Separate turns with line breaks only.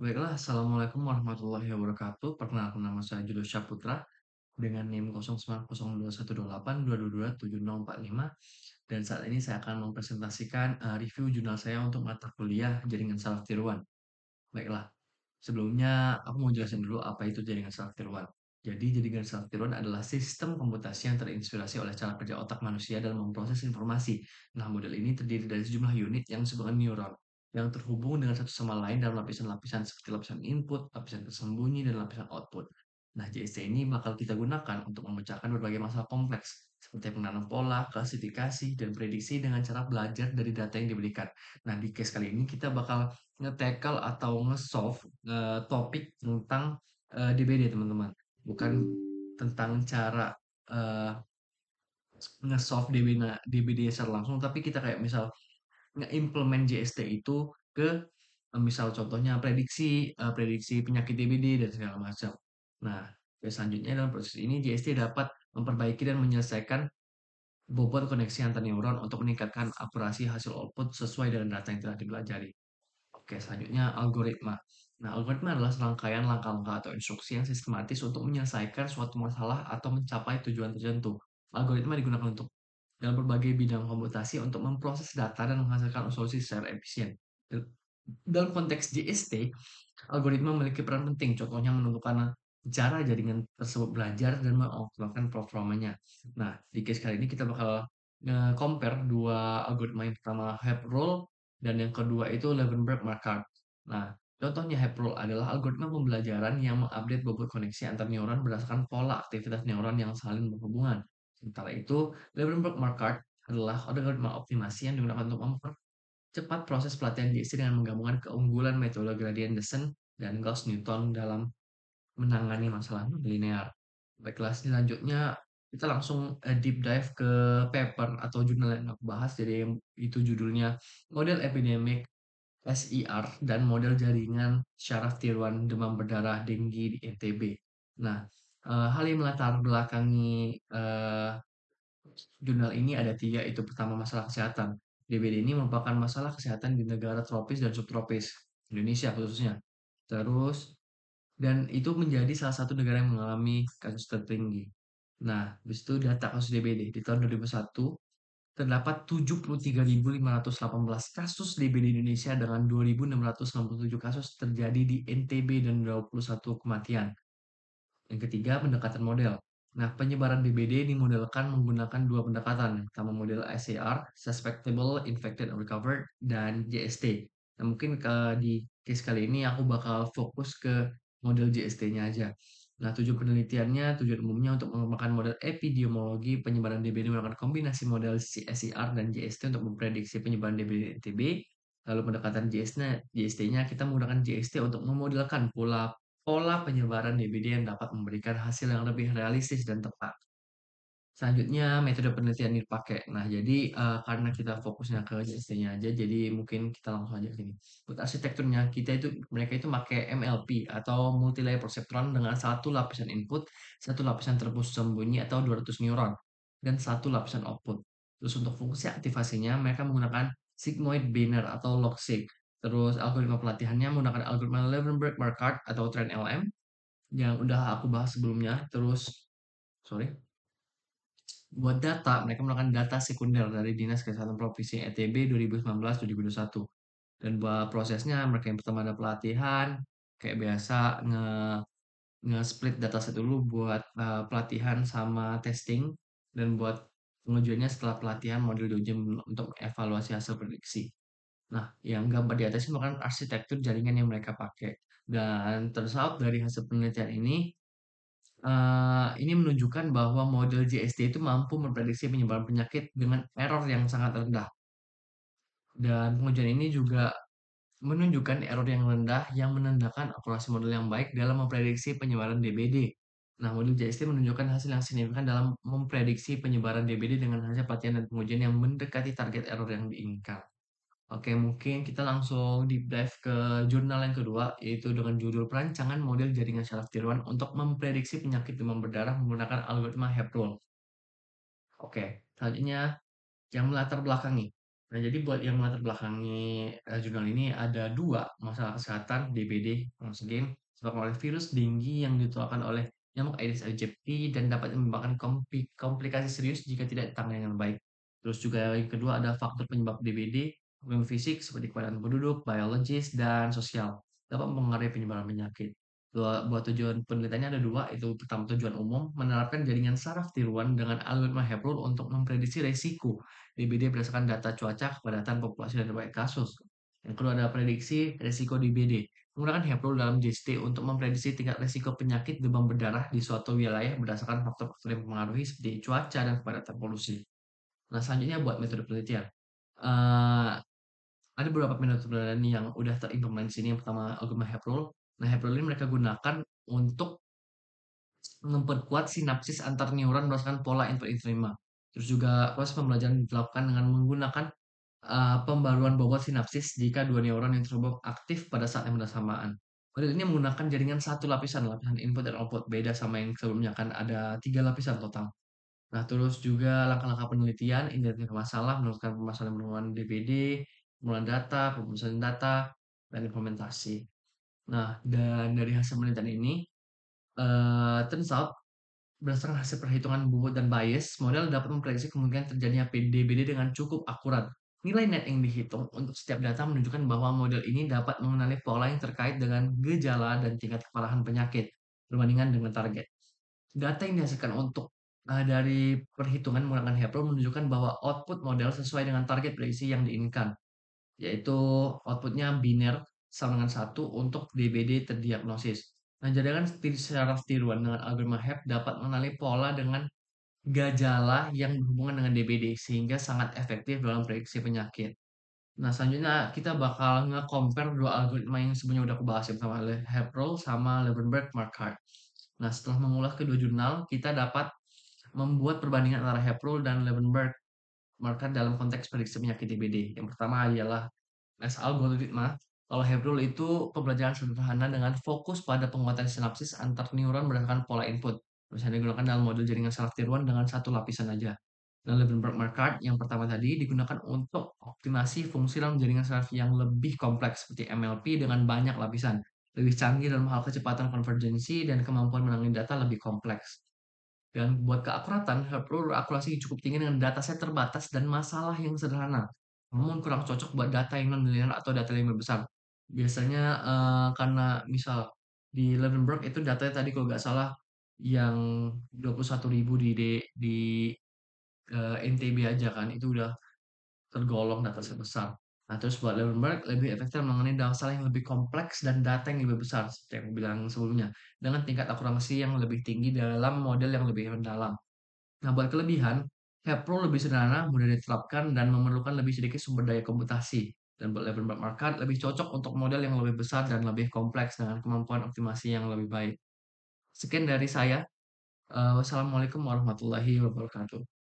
Baiklah, Assalamualaikum warahmatullahi wabarakatuh. Perkenalkan nama saya Julius Syaputra dengan NIM 09022822270045 dan saat ini saya akan mempresentasikan review jurnal saya untuk mata kuliah jaringan saraf tiruan. Baiklah, sebelumnya aku mau jelasin dulu apa itu jaringan saraf tiruan. Jadi jaringan saraf tiruan adalah sistem komputasi yang terinspirasi oleh cara kerja otak manusia dalam memproses informasi. Nah, model ini terdiri dari sejumlah unit yang disebut neuron yang terhubung dengan satu sama lain dalam lapisan-lapisan seperti lapisan input, lapisan tersembunyi, dan lapisan output. Nah, JST ini bakal kita gunakan untuk memecahkan berbagai masalah kompleks seperti pengenaan pola, klasifikasi, dan prediksi dengan cara belajar dari data yang diberikan. Nah, di case kali ini kita bakal nge-tackle atau nge-solve topik tentang DBD, teman-teman. Bukan tentang cara eh, nge-solve DBD secara langsung, tapi kita kayak misal nge-implement JST itu ke misal contohnya prediksi penyakit DBD dan segala macam. Nah, selanjutnya dalam proses ini JST dapat memperbaiki dan menyelesaikan bobot koneksi antar neuron untuk meningkatkan akurasi hasil output sesuai dengan data yang telah dipelajari. Oke, selanjutnya algoritma. Nah, algoritma adalah serangkaian langkah-langkah atau instruksi yang sistematis untuk menyelesaikan suatu masalah atau mencapai tujuan tertentu. Algoritma digunakan untuk dalam berbagai bidang komputasi untuk memproses data dan menghasilkan solusi secara efisien. Dalam konteks JST, algoritma memiliki peran penting, contohnya menentukan cara jaringan tersebut belajar dan mengoptimalkan performanya. Nah, di case kali ini kita bakal compare dua algoritma, yang pertama Hep Rule dan yang kedua itu Levenberg-Markov. Nah, contohnya Hep Rule adalah algoritma pembelajaran yang mengupdate bobot koneksi antar neuron berdasarkan pola aktivitas neuron yang saling berhubungan. Sementara itu, Levenberg-Markov adalah algoritma optimasi yang digunakan untuk mempercepat proses pelatihan JST dengan menggabungkan keunggulan metode gradient descent dan Gauss-Newton dalam menangani masalah non-linear. Baiklah, selanjutnya kita langsung deep dive ke paper atau jurnal yang aku bahas. Jadi itu judulnya Model Epidemic SER dan Model Jaringan Syaraf Tiruan Demam Berdarah Denggi di NTB. Nah, hal yang melatar belakangi jurnal ini ada tiga, itu pertama masalah kesehatan. DBD ini merupakan masalah kesehatan di negara tropis dan subtropis, Indonesia khususnya. Terus dan itu menjadi salah satu negara yang mengalami kasus tertinggi. Nah, habis itu data kasus DBD di tahun 2001 terdapat 73.518 kasus DBD di Indonesia dengan 2.697 kasus terjadi di NTB dan 21 kematian. Yang ketiga, pendekatan model. Nah, penyebaran DBD dimodelkan menggunakan dua pendekatan. Yang pertama model SAR, Suspectable, Infected, and Recovered, dan JST. Nah, mungkin di case kali ini aku bakal fokus ke model JST-nya aja. Nah, tujuan penelitiannya, tujuan umumnya untuk mengembangkan model epidemiologi penyebaran DBD menggunakan kombinasi model SER dan JST untuk memprediksi penyebaran DBD di NTB. Lalu pendekatan JST-nya kita menggunakan JST untuk memodelkan pola penyebaran DBD yang dapat memberikan hasil yang lebih realistis dan tepat. Selanjutnya metode penelitian yang dipakai. Nah, jadi karena kita fokusnya ke JST-nya aja, jadi mungkin kita langsung aja gini. Buat arsitekturnya, mereka itu pakai MLP atau multi layer perceptron dengan satu lapisan input, satu lapisan tersembunyi atau 200 neuron, dan satu lapisan output. Terus untuk fungsi aktivasinya, mereka menggunakan sigmoid binary atau log-seq. Terus algoritma pelatihannya menggunakan algoritma Levenberg-Markov atau TrainLM yang udah aku bahas sebelumnya. Terus, sorry, buat data, mereka menggunakan data sekunder dari Dinas Kesehatan Provinsi NTB 2019-2021. Dan buat prosesnya, mereka yang pertama ada pelatihan, kayak biasa nge-split dataset dulu buat pelatihan sama testing, dan buat pengujiannya setelah pelatihan model diuji untuk evaluasi hasil prediksi. Nah, yang gambar di atas ini merupakan arsitektur jaringan yang mereka pakai. Dan tersaut dari hasil penelitian ini menunjukkan bahwa model JST itu mampu memprediksi penyebaran penyakit dengan error yang sangat rendah. Dan pengujian ini juga menunjukkan error yang rendah yang menandakan akurasi model yang baik dalam memprediksi penyebaran DBD. Nah, model JST menunjukkan hasil yang signifikan dalam memprediksi penyebaran DBD dengan hasil pelatihan dan pengujian yang mendekati target error yang diinginkan. Oke, mungkin kita langsung deep dive ke jurnal yang kedua, yaitu dengan judul Perancangan Model Jaringan Syaraf Tiruan untuk Memprediksi Penyakit Demam Berdarah Menggunakan Algoritma Hep Rule. Oke, selanjutnya yang melatar belakangi. Nah, jadi buat yang melatar belakangi, jurnal ini ada 2 masalah kesehatan DBD, once again, disebabkan oleh virus dengue yang ditularkan oleh nyamuk Aedes aegypti dan dapat menyebabkan komplikasi serius jika tidak ditangani dengan baik. Terus juga yang kedua ada faktor penyebab DBD, problem fisik seperti keadaan penduduk, biologis, dan sosial dapat mempengaruhi penyebaran penyakit. Buat tujuan penelitiannya ada 2, itu pertama tujuan umum, menerapkan jaringan saraf tiruan dengan algoritma Haplur untuk memprediksi resiko DBD berdasarkan data cuaca, kepadatan populasi, dan riwayat kasus. Yang kedua ada prediksi risiko DBD. Menggunakan Haplur dalam JST untuk memprediksi tingkat risiko penyakit demam berdarah di suatu wilayah berdasarkan faktor-faktor yang mempengaruhi seperti cuaca dan kepadatan polusi. Nah, selanjutnya buat metode penelitian. Eh, ada beberapa metode penelitian yang udah terimplementasi di sini. Yang pertama algoritma Haplur. Nah, Haplur ini mereka gunakan untuk memperkuat sinapsis antar neuron berdasarkan pola input yang diterima. Terus juga proses pembelajaran dilakukan dengan menggunakan pembaruan bobot sinapsis jika dua neuron yang terhubung aktif pada saat yang bersamaan. Model ini menggunakan jaringan satu lapisan, lapisan input dan output, beda sama yang sebelumnya kan ada 3 lapisan total. Nah, terus juga langkah-langkah penelitian, identifikasi masalah, menemukan permasalahan penemuan DBD, pengumpulan data, pemusatan data, dan implementasi. Nah, dan dari hasil penelitian ini, turns out berdasarkan hasil perhitungan bobot dan bias, model dapat memprediksi kemungkinan terjadinya PDBD dengan cukup akurat. Nilai net yang dihitung untuk setiap data menunjukkan bahwa model ini dapat mengenali pola yang terkait dengan gejala dan tingkat keparahan penyakit berbandingan dengan target. Data yang dihasilkan dari perhitungan menggunakan Haplor menunjukkan bahwa output model sesuai dengan target prediksi yang diinginkan, yaitu outputnya biner sama dengan 1 untuk DBD terdiagnosis. Nah, jaringan saraf tiruan dengan algoritma HAP dapat mengenali pola dengan gejala yang berhubungan dengan DBD sehingga sangat efektif dalam prediksi penyakit. Nah, selanjutnya kita bakal nge-compare 2 algoritma yang sebelumnya udah aku bahas, yang pertama Haplor sama Levenberg-Marquardt. Nah, setelah mengulas kedua jurnal, kita dapat membuat perbandingan antara Haplor dan Levenberg-Marquardt dalam konteks prediksi penyakit DBD. Yang pertama adalah as algoritma. Kalau Haplor itu pembelajaran sederhana dengan fokus pada penguatan sinapsis antar neuron berdasarkan pola input. Bisa digunakan dalam model jaringan saraf tiruan dengan satu lapisan aja. Dan Levenberg-Marquardt yang pertama tadi digunakan untuk optimasi fungsi dalam jaringan saraf yang lebih kompleks seperti MLP dengan banyak lapisan, lebih canggih dalam hal kecepatan konvergensi dan kemampuan menangani data lebih kompleks. Dan buat keakuratan, perlu akurasi cukup tinggi dengan dataset terbatas dan masalah yang sederhana. Namun kurang cocok buat data yang non-linear atau data yang lebih besar. Biasanya karena misal di Levenberg itu datanya tadi kalau nggak salah yang 21.000 di NTB aja kan, itu udah tergolong data sebesar. Nah, terus buat Levenberg lebih efektif mengenai data yang lebih kompleks dan data yang lebih besar, seperti yang aku bilang sebelumnya, dengan tingkat akurasi yang lebih tinggi dalam model yang lebih mendalam. Nah, buat kelebihan, Kepro lebih sederhana, mudah diterapkan, dan memerlukan lebih sedikit sumber daya komputasi. Dan buat Levenberg Market lebih cocok untuk model yang lebih besar dan lebih kompleks dengan kemampuan optimasi yang lebih baik. Sekian dari saya. Wassalamualaikum warahmatullahi wabarakatuh.